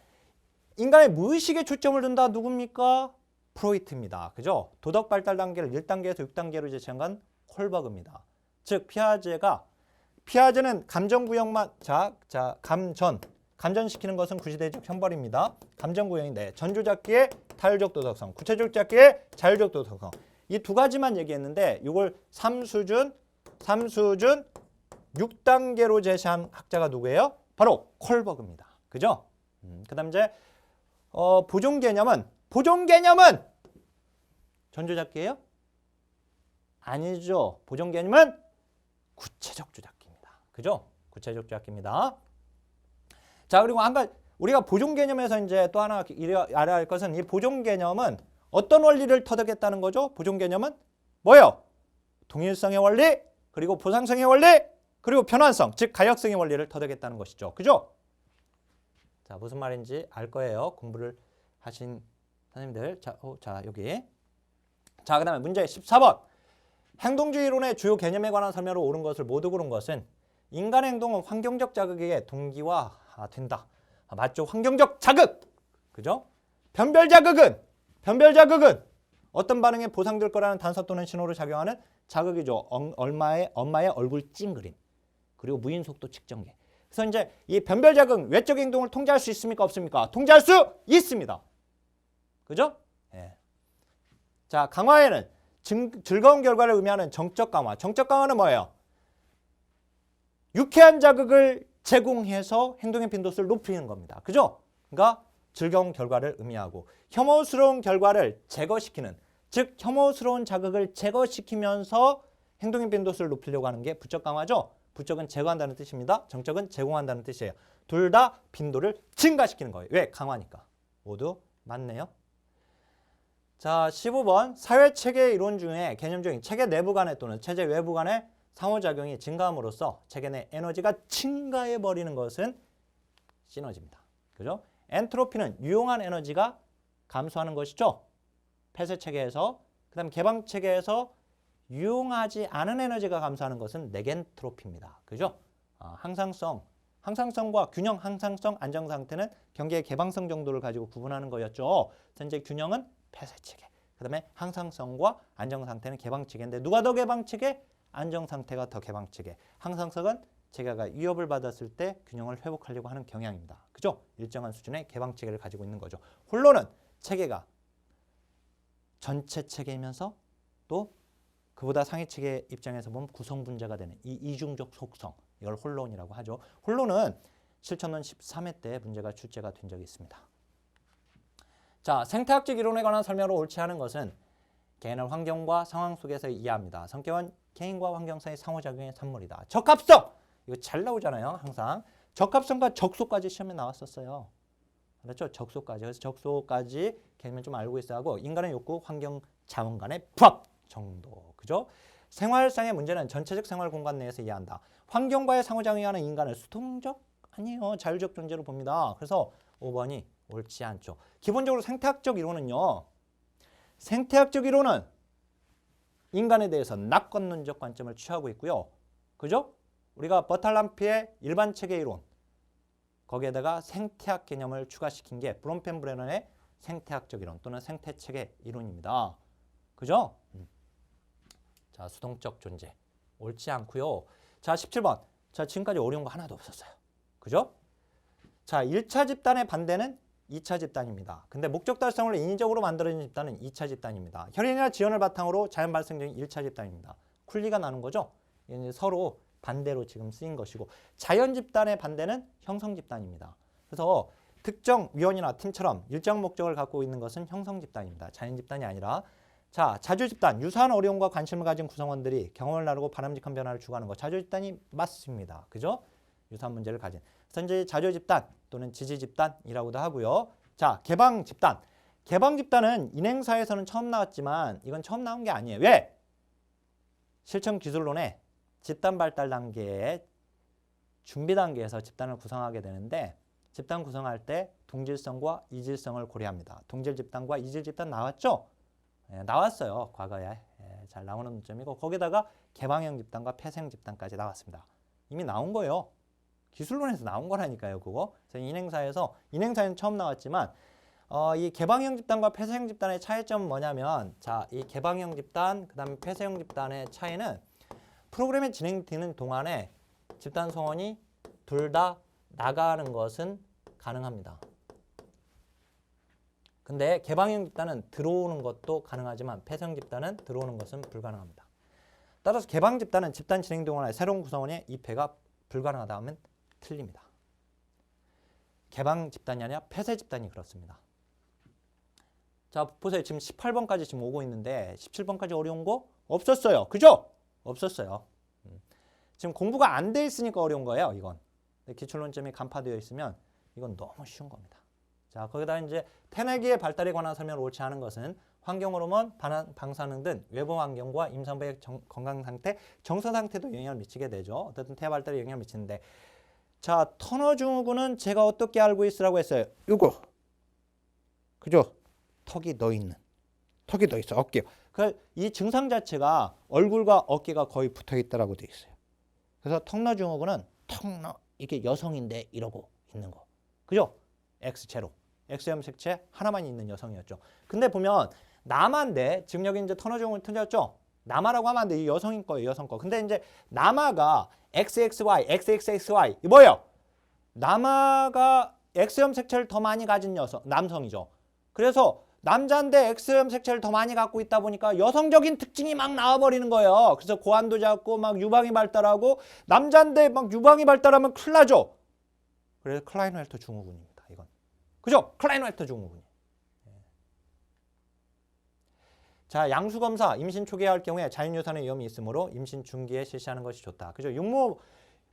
인간의 무의식에 초점을 둔다. 누굽니까? 프로이트입니다. 그죠? 도덕 발달 단계를 1단계에서 6단계로 제시한 건 콜버그입니다. 즉 피아제는 감정구형만 감전시키는 것은 구시대적 형벌입니다. 감정구형인데 전조작기의 타율적 도덕성, 구체적 작기의 자율적 도덕성. 이 2가지만 얘기했는데 이걸 3수준 6단계로 제시한 학자가 누구예요? 바로 콜버그입니다. 그죠? 그다음 이제 보존 개념은 전조작기예요? 아니죠. 보존 개념은 구체적 주작기입니다. 그죠? 구체적 주작기입니다. 자, 그리고 한 가지 우리가 보존 개념에서 이제 또 하나 알아야 할 것은 이 보존 개념은 어떤 원리를 터득했다는 거죠? 보존 개념은 뭐예요? 동일성의 원리, 그리고 보상성의 원리, 그리고 변환성, 즉 가역성의 원리를 터득했다는 것이죠. 그죠? 자, 무슨 말인지 알 거예요. 공부를 하신 선생님들. 자, 여기. 자, 그다음에 문제 14번. 행동주의 이론의 주요 개념에 관한 설명으로 옳은 것을 모두 고른 것은 인간의 행동은 환경적 자극에 동기화된다. 맞죠? 환경적 자극. 그죠? 변별 자극은 어떤 반응에 보상될 거라는 단서 또는 신호로 작용하는 자극이죠. 엄마의 얼굴 찡그림. 그리고 무인 속도 측정기. 그래서 이제 이 변별 자극 외적 행동을 통제할 수 있습니까? 없습니까? 통제할 수 있습니다. 그죠? 예. 자, 강화에는 즐거운 결과를 의미하는 정적 강화. 정적 강화는 뭐예요? 유쾌한 자극을 제공해서 행동의 빈도수를 높이는 겁니다. 그죠? 그러니까 즐거운 결과를 의미하고 혐오스러운 결과를 제거시키는, 즉 혐오스러운 자극을 제거시키면서 행동의 빈도수를 높이려고 하는 게 부적 강화죠. 부적은 제거한다는 뜻입니다. 정적은 제공한다는 뜻이에요. 둘 다 빈도를 증가시키는 거예요. 왜? 강화니까. 모두 맞네요. 자, 15번 사회체계 이론 중에 개념적인 체계 내부 간의 또는 체제 외부 간의 상호작용이 증가함으로써 체계 내 에너지가 증가해버리는 것은 시너지입니다. 그죠? 엔트로피는 유용한 에너지가 감소하는 것이죠. 폐쇄체계에서. 그 다음 개방체계에서 유용하지 않은 에너지가 감소하는 것은 네겐트로피입니다. 그죠? 항상성과 균형, 항상성, 안정상태는 경계의 개방성 정도를 가지고 구분하는 거였죠. 현재 균형은 폐쇄체계. 그 다음에 항상성과 안정상태는 개방체계인데 누가 더 개방체계? 안정상태가 더 개방체계. 항상성은 체계가 위협을 받았을 때 균형을 회복하려고 하는 경향입니다. 그죠? 일정한 수준의 개방체계를 가지고 있는 거죠. 홀로는 체계가 전체 체계이면서 또 그보다 상위 체계 입장에서 보면 구성분자가 되는 이 이중적 속성, 이걸 홀론이라고 하죠. 홀론은 실천론 13회 때 문제가 출제가 된 적이 있습니다. 자, 생태학적 이론에 관한 설명으로 옳지 않은 것은 개인을 환경과 상황 속에서 이해합니다. 성격은 개인과 환경 사이 상호작용의 산물이다. 적합성! 이거 잘 나오잖아요. 항상. 적합성과 적소까지 시험에 나왔었어요. 그렇죠? 적소까지. 그래서 적소까지 개념을 좀 알고 있어야 하고 인간의 욕구, 환경, 자원 간의 부합 정도. 그죠? 생활상의 문제는 전체적 생활 공간 내에서 이해한다. 환경과의 상호작용이 하는 인간을 수동적? 아니에요. 자율적 존재로 봅니다. 그래서 5번이 옳지 않죠. 기본적으로 생태학적 이론은 인간에 대해서 낙관론적 관점을 취하고 있고요. 그죠? 우리가 버탈람피의 일반 체계 이론, 거기에다가 생태학 개념을 추가시킨 게 브롬펜브레넌의 생태학적 이론 또는 생태체계 이론입니다. 그죠? 자, 수동적 존재. 옳지 않고요. 자, 17번. 자, 지금까지 어려운 거 하나도 없었어요. 그죠? 자, 1차 집단의 반대는 2차 집단입니다. 근데 목적 달성을 인위적으로 만들어진 집단은 2차 집단입니다. 혈연이나 지연을 바탕으로 자연 발생적인 1차 집단입니다. 쿨리가 나는 거죠. 서로 반대로 지금 쓰인 것이고 자연 집단의 반대는 형성 집단입니다. 그래서 특정 위원이나 팀처럼 일정 목적을 갖고 있는 것은 형성 집단입니다. 자연 집단이 아니라. 자, 자주 집단, 유사한 어려움과 관심을 가진 구성원들이 경험을 나누고 바람직한 변화를 추구하는 것. 자주 집단이 맞습니다. 그죠? 유사한 문제를 가진. 그래서 이제 자주 집단 또는 지지 집단이라고도 하고요. 자, 개방 집단. 개방 집단은 인행사에서는 처음 나왔지만 이건 처음 나온 게 아니에요. 왜? 실천 기술론의 집단 발달 단계의 준비 단계에서 집단을 구성하게 되는데 집단 구성할 때 동질성과 이질성을 고려합니다. 동질 집단과 이질 집단 나왔죠? 예, 나왔어요. 과거에. 예, 잘 나오는 문점이고 거기다가 개방형 집단과 폐쇄형 집단까지 나왔습니다. 이미 나온 거예요. 기술론에서 나온 거라니까요. 그거. 그래서 인행사에는 처음 나왔지만 이 개방형 집단과 폐쇄형 집단의 차이점은 뭐냐면 자, 이 개방형 집단 그다음에 폐쇄형 집단의 차이는 프로그램이 진행되는 동안에 집단 성원이 둘 다 나가는 것은 가능합니다. 근데 개방형 집단은 들어오는 것도 가능하지만 폐쇄형 집단은 들어오는 것은 불가능합니다. 따라서 개방 집단은 집단 진행 동안에 새로운 구성원의 입회가 불가능하다 하면 틀립니다. 개방 집단이 아니라 폐쇄 집단이 그렇습니다. 자, 보세요. 지금 18번까지 지금 오고 있는데 17번까지 어려운 거 없었어요. 그죠? 없었어요. 지금 공부가 안 돼 있으니까 어려운 거예요. 이건. 기출론점이 간파되어 있으면 이건 너무 쉬운 겁니다. 자, 거기다 이제 태내기의 발달에 관한 설명을 옳지 않은 것은 환경호르몬, 방사능 등 외부 환경과 임산부의 건강 상태, 정서 상태도 영향을 미치게 되죠. 어쨌든 태 발달에 영향을 미치는데 자, 터너 증후군은 제가 어떻게 알고 있으라고 했어요? 이거. 그죠? 턱이 너 있어. 어깨. 이 증상 자체가 얼굴과 어깨가 거의 붙어 있다라고 돼 있어요. 그래서 턱너 증후군은 턱너 이게 여성인데 이러고 있는 거. 그죠? X체로. X염 색채 하나만 있는 여성이었죠. 근데 보면 남아인데 지금 여기 이제 터너 증후군 틀렸죠? 남아라고 하면 안 돼. 이 여성인 거예요. 여성 거. 근데 이제 남아가 XXY, XXXY 이 뭐예요? 남아가 X염 색채를 더 많이 가진 남성이죠. 그래서 남자인데 X염 색채를 더 많이 갖고 있다 보니까 여성적인 특징이 막 나와버리는 거예요. 그래서 고환도 작고 막 유방이 발달하고 남자인데 막 유방이 발달하면 큰일 나죠. 그래서 클라인웰터 증후군입니다. 이건. 그죠? 클라인웰터 증후군이. 자, 양수검사 임신 초기에 할 경우에 자연유산의 위험이 있으므로 임신 중기에 실시하는 것이 좋다. 그죠?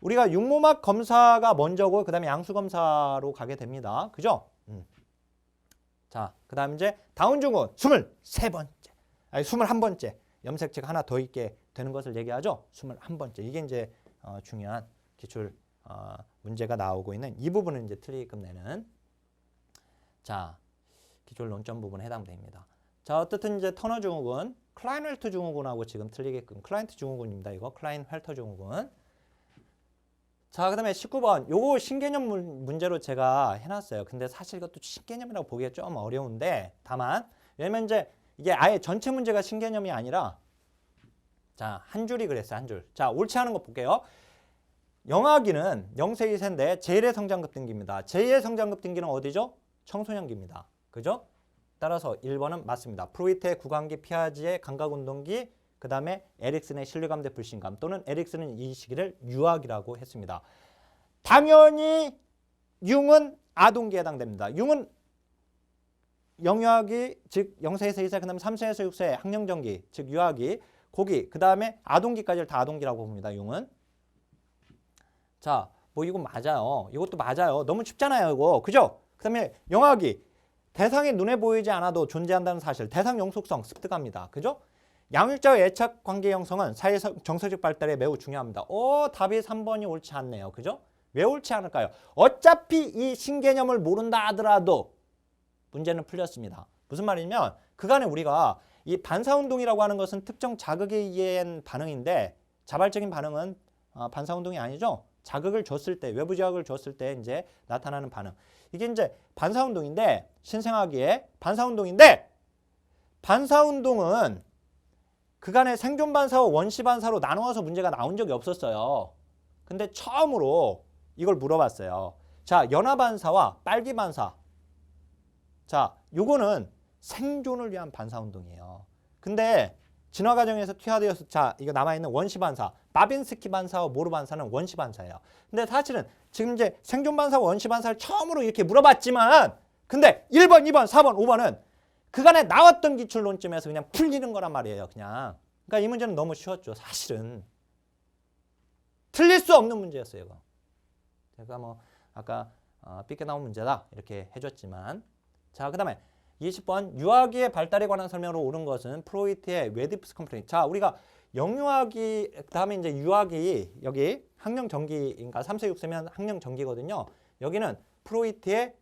우리가 육모막 검사가 먼저고 그 다음에 양수검사로 가게 됩니다. 그죠? 자, 그 다음 이제 다운증후군 23번째, 아니 21번째 염색체가 하나 더 있게 되는 것을 얘기하죠. 21번째. 이게 이제 중요한 기출 문제가 나오고 있는 이 부분은 이제 틀리게끔 내는 자, 기출 논점 부분에 해당됩니다. 자, 어떻든 이제 터너 증후군, 클라인웰터 증후군하고 지금 틀리게끔 클라인트 증후군입니다. 이거 클라인웰터 증후군. 자, 그 다음에 19번. 요거 신개념 문제로 제가 해놨어요. 근데 사실 이것도 신개념이라고 보기가 좀 어려운데 다만 왜냐면 이제 이게 아예 전체 문제가 신개념이 아니라 자, 한 줄이 그랬어요. 한 줄. 자, 옳지 않은 거 볼게요. 영아기는 0세 2세인데 제1의 성장급 등기입니다. 제2의 성장급 등기는 어디죠? 청소년기입니다. 그죠? 따라서 1번은 맞습니다. 프로이트의 구강기, 피아지의 감각운동기, 그 다음에 에릭슨의 신뢰감대 불신감 또는 에릭슨은 이 시기를 유아기라고 했습니다. 당연히 융은 아동기에 해당됩니다. 융은 영유아기, 즉 0세에서 2세, 그 다음에 3세에서 6세 학령정기, 즉 유아기, 고기, 그 다음에 아동기까지를 다 아동기라고 봅니다. 융은. 자, 뭐 이거 맞아요. 이것도 맞아요. 너무 쉽잖아요. 이거. 그죠? 그 다음에 영아기. 대상이 눈에 보이지 않아도 존재한다는 사실. 대상 영속성 습득합니다. 그죠? 양육자의 애착 관계 형성은 사회 정서적 발달에 매우 중요합니다. 답이 3번이 옳지 않네요. 그죠? 왜 옳지 않을까요? 어차피 이 신개념을 모른다 하더라도 문제는 풀렸습니다. 무슨 말이냐면 그간에 우리가 이 반사운동이라고 하는 것은 특정 자극에 의한 반응인데 자발적인 반응은 반사운동이 아니죠. 자극을 줬을 때, 외부 자극을 줬을 때 이제 나타나는 반응. 이게 이제 반사운동인데 신생아기에 반사운동인데 반사운동은 그간의 생존 반사와 원시 반사로 나누어서 문제가 나온 적이 없었어요. 근데 처음으로 이걸 물어봤어요. 자, 연화 반사와 빨기 반사. 자, 요거는 생존을 위한 반사운동이에요. 근데 진화 과정에서 퇴화되어서 자, 이거 남아있는 원시 반사, 바빈스키 반사와 모르 반사는 원시 반사예요. 근데 사실은 지금 이제 생존 반사와 원시 반사를 처음으로 이렇게 물어봤지만 근데 1번, 2번, 4번, 5번은 그간에 나왔던 기출론점에서 그냥 풀리는 거란 말이에요. 그냥. 그러니까 이 문제는 너무 쉬웠죠. 사실은. 틀릴 수 없는 문제였어요. 이거. 제가 뭐 아까 삐끗 나온 문제다 이렇게 해줬지만 자, 그 다음에 20번 유아기의 발달에 관한 설명으로 옳은 것은 프로이트의 웨디프스 컴플렉스. 자, 우리가 영유아기 그 다음에 이제 유아기 여기 학령정기인가 3세 6세면 학령정기거든요. 여기는 프로이트의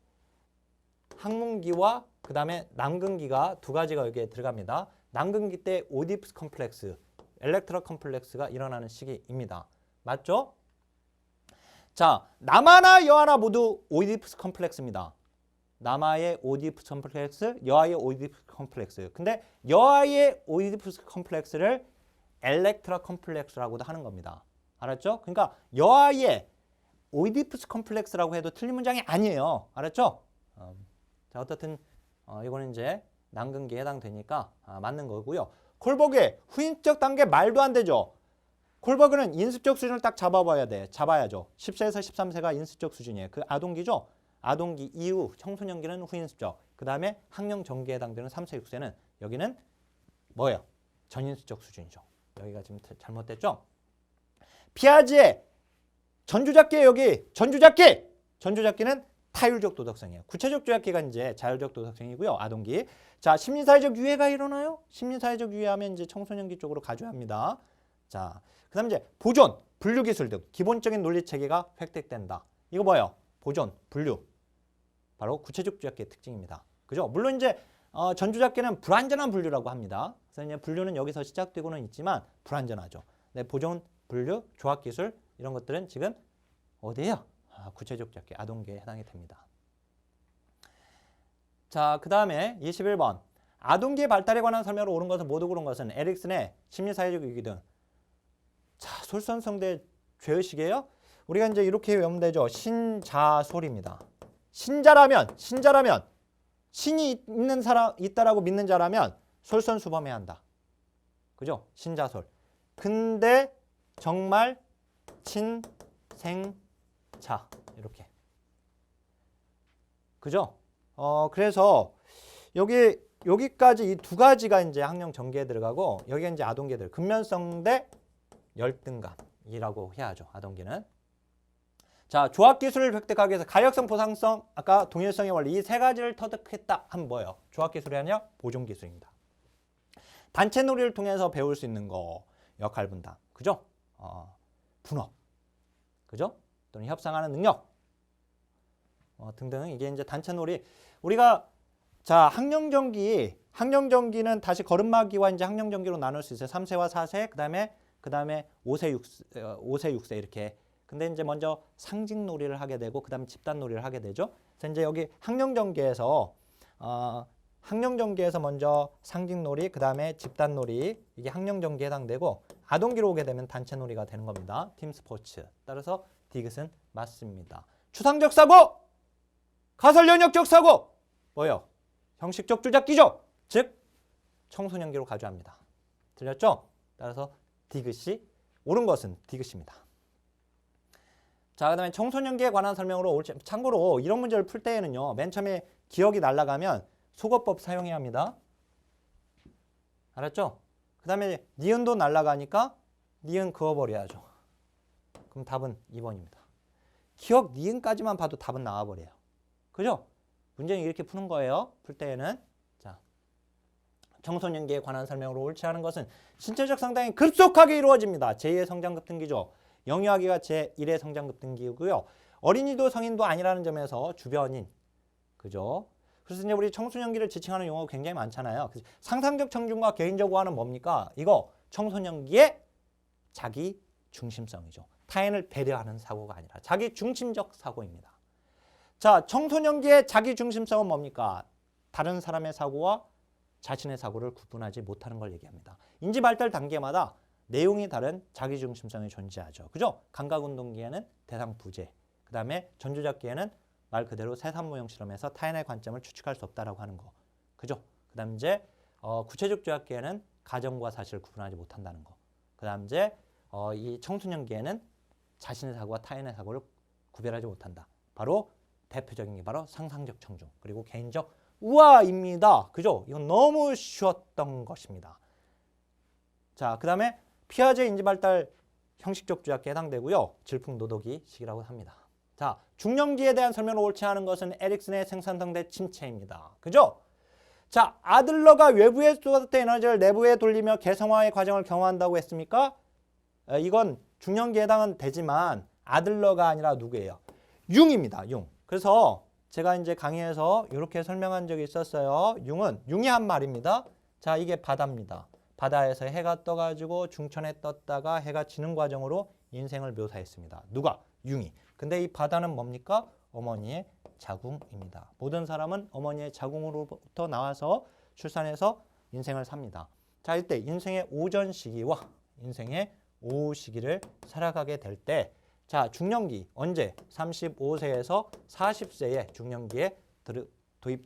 항문기와 그 다음에 남근기가 두 가지가 여기에 들어갑니다. 남근기 때 오디푸스 컴플렉스, 엘렉트라 컴플렉스가 일어나는 시기입니다. 맞죠? 자, 남아나 여아나 모두 오디푸스 컴플렉스입니다. 남아의 오디푸스 컴플렉스, 여아의 오디푸스 컴플렉스. 근데 여아의 오디푸스 컴플렉스를 엘렉트라 컴플렉스라고도 하는 겁니다. 알았죠? 그러니까 여아의 오디푸스 컴플렉스라고 해도 틀린 문장이 아니에요. 알았죠? 자, 어떻든 이거는 이제 남근기에 해당되니까 맞는 거고요. 콜버그의 후인적 단계 말도 안 되죠. 콜버그는 인습적 수준을 딱 잡아봐야 돼. 잡아야죠. 10세에서 13세가 인습적 수준이에요. 그 아동기죠. 아동기 이후 청소년기는 후인습적. 그 다음에 학령정기에 해당되는 3세, 6세는 여기는 뭐예요? 전인습적 수준이죠. 여기가 지금 잘못됐죠? 피아지의 전주잡기 여기 전주잡기는 타율적 도덕성이에요. 구체적 조약기가 이제 자율적 도덕성이고요. 아동기. 자, 심리사회적 유해가 일어나요? 심리사회적 유해하면 이제 청소년기 쪽으로 가줘야 합니다. 자, 그 다음에 이제 보존, 분류 기술 등 기본적인 논리 체계가 획득된다. 이거 뭐예요? 보존, 분류. 바로 구체적 조약기의 특징입니다. 그죠? 물론 이제 전주잡기는 불완전한 분류라고 합니다. 그래서 이제 분류는 여기서 시작되고는 있지만 불완전하죠. 네, 보존, 분류, 조합 기술, 이런 것들은 지금 어디예요? 구체적 주약계 아동계에 해당이 됩니다. 자, 그 다음에 21번. 아동기의 발달에 관한 설명으로 옳은 것은 모두 고른 것은 에릭슨의 심리사회적 위기 등. 자, 솔선성대 죄의식이에요? 우리가 이제 이렇게 외우면 되죠. 신자솔입니다. 신자라면 신이 있는 사람 있다라고 믿는 자라면 솔선수범해야 한다. 그죠? 신자솔. 근데 정말 친생자 이렇게. 그죠? 그래서 여기까지 이 두 가지가 이제 학령 전개에 들어가고 여기가 이제 아동계들 근면성 대 열등감이라고 해야죠. 아동계는. 자, 조합 기술을 획득하기 위해서 가역성, 보상성, 아까 동일성의 원리 이 세 가지를 터득했다 하면 뭐예요? 조합 기술이 아니라 보존 기술입니다. 단체 놀이를 통해서 배울 수 있는 거, 역할 분담, 그죠? 분업, 그죠? 또는 협상하는 능력 등등 이게 이제 단체 놀이. 우리가 자 학령전기는 다시 걸음마기와 이제 학령전기로 나눌 수 있어요. 3세와 4세, 그다음에 5세, 6세 이렇게. 근데 이제 먼저 상징 놀이를 하게 되고 그다음에 집단 놀이를 하게 되죠. 그래서 이제 여기 학령전기에서 먼저 상징 놀이, 그다음에 집단 놀이 이게 학령전기에 해당되고 아동기로 오게 되면 단체 놀이가 되는 겁니다. 팀 스포츠. 따라서 디귿은 맞습니다. 추상적 사고, 가설 연역적 사고, 뭐예요? 형식적 주작기죠. 즉 청소년기로 가져갑니다. 들렸죠? 따라서 디귿이 옳은 것은 디귿입니다. 자, 그 다음에 청소년기에 관한 설명으로 참고로 이런 문제를 풀 때에는요. 맨 처음에 기억이 날아가면 속어법 사용해야 합니다. 알았죠? 그 다음에 니은도 날아가니까 니은 그어버려야죠. 그럼 답은 2번입니다. 기억 니은까지만 봐도 답은 나와버려요. 그죠? 문제는 이렇게 푸는 거예요. 풀 때에는. 자, 청소년기에 관한 설명으로 옳지 않은 것은 신체적 성장이 급속하게 이루어집니다. 제2의 성장급 등기죠. 영유아기가 제1의 성장급 등기고요. 어린이도 성인도 아니라는 점에서 주변인. 그죠? 그래서 이제 우리 청소년기를 지칭하는 용어가 굉장히 많잖아요. 상상적 청중과 개인적 우화는 뭡니까? 이거 청소년기의 자기 중심성이죠. 타인을 배려하는 사고가 아니라 자기 중심적 사고입니다. 자, 청소년기의 자기 중심성은 뭡니까? 다른 사람의 사고와 자신의 사고를 구분하지 못하는 걸 얘기합니다. 인지 발달 단계마다 내용이 다른 자기 중심성이 존재하죠. 그죠? 감각운동기에는 대상 부재, 그 다음에 전조작기에는 말 그대로 세산모형 실험에서 타인의 관점을 추측할 수 없다라고 하는 거. 그죠? 그 다음 이제 구체적 조작기에는 가정과 사실을 구분하지 못한다는 거. 그 다음 이제 이 청소년기에는 자신의 사고와 타인의 사고를 구별하지 못한다. 바로 대표적인 게 바로 상상적 청중 그리고 개인적 우화입니다. 그죠? 이건 너무 쉬웠던 것입니다. 자, 그 다음에 피아제 인지발달 형식적 주약계에 해당되고요. 질풍노도기 시기라고 합니다. 자, 중년기에 대한 설명을 옳지 않은 것은 에릭슨의 생산성대 침체입니다. 그죠? 자, 아들러가 외부에 쏟았던 에너지를 내부에 돌리며 개성화의 과정을 경험한다고 했습니까? 이건 중년기에 해당은 되지만 아들러가 아니라 누구예요? 융입니다. 융. 그래서 제가 이제 강의에서 이렇게 설명한 적이 있었어요. 융이 한 말입니다. 자, 이게 바다입니다. 바다에서 해가 떠가지고 중천에 떴다가 해가 지는 과정으로 인생을 묘사했습니다. 누가? 융이. 근데 이 바다는 뭡니까? 어머니의 자궁입니다. 모든 사람은 어머니의 자궁으로부터 나와서 출산해서 인생을 삽니다. 자, 이때 인생의 오전 시기와 인생의 오후 시기를 살아가게 될 때, 자, 중년기 언제? 35세에서 40세의 중년기에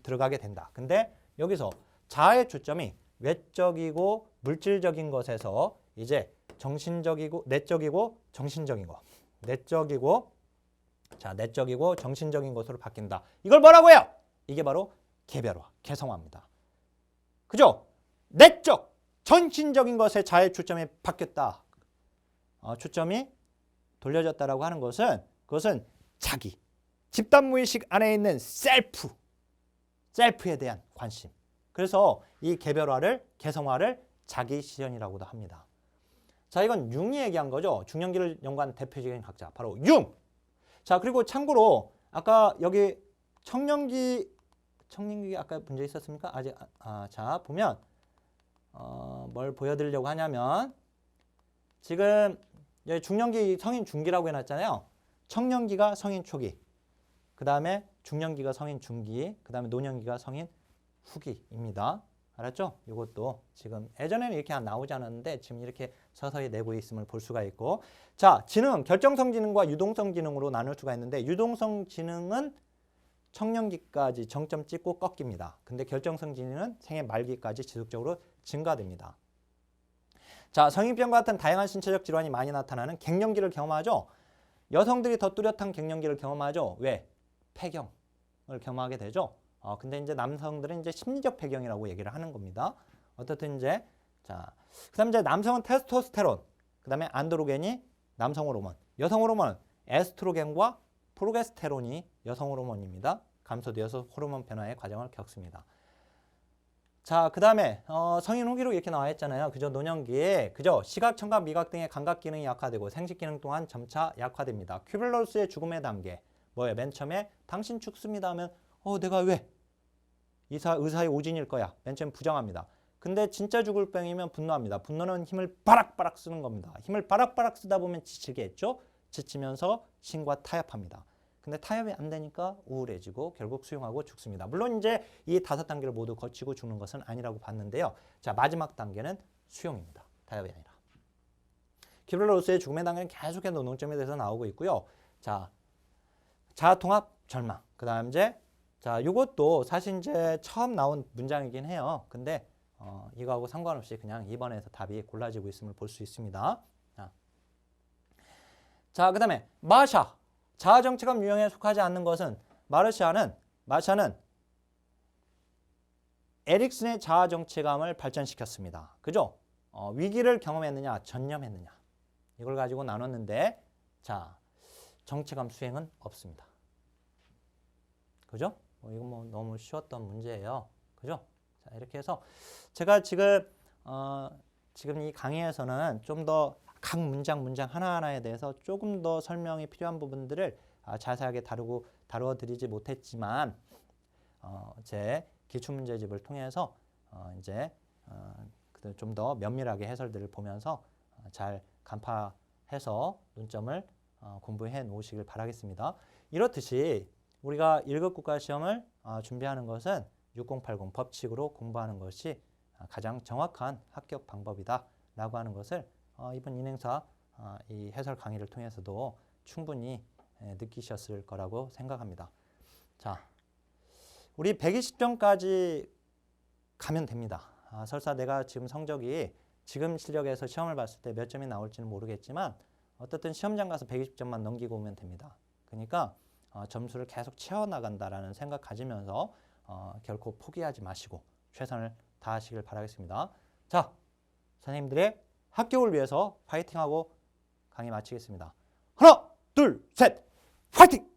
들어가게 된다. 근데 여기서 자아의 초점이 외적이고 물질적인 것에서 이제 정신적이고 내적이고 정신적인 것. 내적이고 정신적인 것으로 바뀐다. 이걸 뭐라고 해요? 이게 바로 개별화, 개성화입니다. 그죠? 내적, 정신적인 것에 자아의 초점이 바뀌었다. 초점이 돌려졌다라고 하는 것은 그것은 자기, 집단 무의식 안에 있는 셀프에 대한 관심. 그래서 이 개별화를, 개성화를 자기 실현이라고도 합니다. 자, 이건 융이 얘기한 거죠. 중년기를 연구한 대표적인 학자, 바로 융. 자, 그리고 참고로 아까 여기 청년기 아까 문제 있었습니까? 아직 자, 보면 뭘 보여드리려고 하냐면 지금 이제 중년기 성인 중기라고 해놨잖아요. 청년기가 성인 초기, 그 다음에 중년기가 성인 중기, 그 다음에 노년기가 성인 후기입니다. 알았죠? 이것도 지금 예전에는 이렇게 안 나오지 않았는데 지금 이렇게 서서히 내고 있음을 볼 수가 있고, 자, 지능, 결정성 지능과 유동성 지능으로 나눌 수가 있는데 유동성 지능은 청년기까지 정점 찍고 꺾입니다. 근데 결정성 지능은 생애 말기까지 지속적으로 증가됩니다. 자, 성인병과 같은 다양한 신체적 질환이 많이 나타나는 갱년기를 경험하죠. 여성들이 더 뚜렷한 갱년기를 경험하죠. 왜? 폐경을 경험하게 되죠. 근데 이제 남성들은 이제 심리적 폐경이라고 얘기를 하는 겁니다. 어떻든 이제, 자, 그다음 이제 남성은 테스토스테론, 그다음에 안드로겐이 남성 호르몬, 여성 호르몬은 에스트로겐과 프로게스테론이 여성 호르몬입니다. 감소되어서 호르몬 변화의 과정을 겪습니다. 자, 그 다음에 성인 후기로 이렇게 나와 있잖아요. 그죠? 노년기에 그죠? 시각, 청각, 미각 등의 감각 기능이 약화되고 생식 기능 또한 점차 약화됩니다. 큐빌러스의 죽음의 단계. 뭐예요? 맨 처음에 당신 죽습니다 하면 내가 왜? 의사의 오진일 거야. 맨 처음 부정합니다. 근데 진짜 죽을 병이면 분노합니다. 분노는 힘을 바락바락 쓰는 겁니다. 힘을 바락바락 쓰다 보면 지치겠죠? 지치면서 신과 타협합니다. 근데 타협이 안 되니까 우울해지고 결국 수용하고 죽습니다. 물론 이제 이 5단계를 모두 거치고 죽는 것은 아니라고 봤는데요. 자, 마지막 단계는 수용입니다. 타협이 아니라. 큐빌러스의 죽음의 단계는 계속해서 논점에 대해서 나오고 있고요. 자, 자아통합 절망. 그 다음 이제 자, 이것도 사실 이제 처음 나온 문장이긴 해요. 근데 이거하고 상관없이 그냥 2번에서 답이 골라지고 있음을 볼 수 있습니다. 자, 그 다음에 마샤. 자아정체감 유형에 속하지 않는 것은 마샤는 에릭슨의 자아정체감을 발전시켰습니다. 그죠? 위기를 경험했느냐, 전념했느냐. 이걸 가지고 나눴는데, 자, 정체감 수행은 없습니다. 그죠? 이건 뭐 너무 쉬웠던 문제예요. 그죠? 자, 이렇게 해서 제가 지금 이 강의에서는 좀 더 각 문장 하나하나에 대해서 조금 더 설명이 필요한 부분들을 자세하게 다루어드리지 못했지만 제 기출문제집을 통해서 이제 좀 더 면밀하게 해설들을 보면서 잘 간파해서 논점을 공부해 놓으시길 바라겠습니다. 이렇듯이 우리가 1급 국가시험을 준비하는 것은 6080 법칙으로 공부하는 것이 가장 정확한 합격 방법이다 라고 하는 것을 이번 인행사 이 해설 강의를 통해서도 충분히 느끼셨을 거라고 생각합니다. 자, 우리 120점까지 가면 됩니다. 설사 내가 지금 성적이 지금 실력에서 시험을 봤을 때 몇 점이 나올지는 모르겠지만 어떻든 시험장 가서 120점만 넘기고 오면 됩니다. 그러니까 점수를 계속 채워나간다라는 생각 가지면서 결코 포기하지 마시고 최선을 다하시길 바라겠습니다. 자, 선생님들의 합격을 위해서 파이팅하고 강의 마치겠습니다. 하나, 둘, 셋, 파이팅!